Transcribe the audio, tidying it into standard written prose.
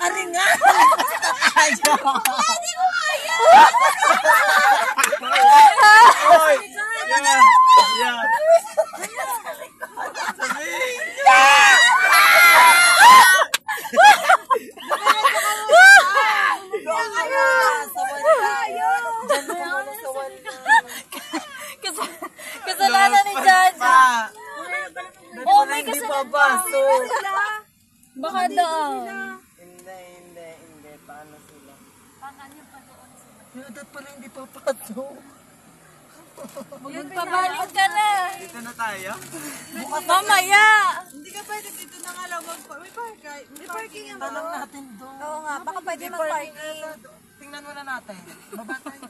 Ari nga! Hindi ko kaya! Oy! Yeah! Kasalanan ni Jaja. Oh, may kasalanan. Baka daw. Hindi. Paano sila? Dapat pala hindi papasok. Magpabalik ka na. Dito na tayo? Mamaya. Hindi ka pwede dito na nga lang may parking yan ba? Tanong natin doon. Oo nga, baka pwede mag-parking. Tingnan muna natin. Baba tayo.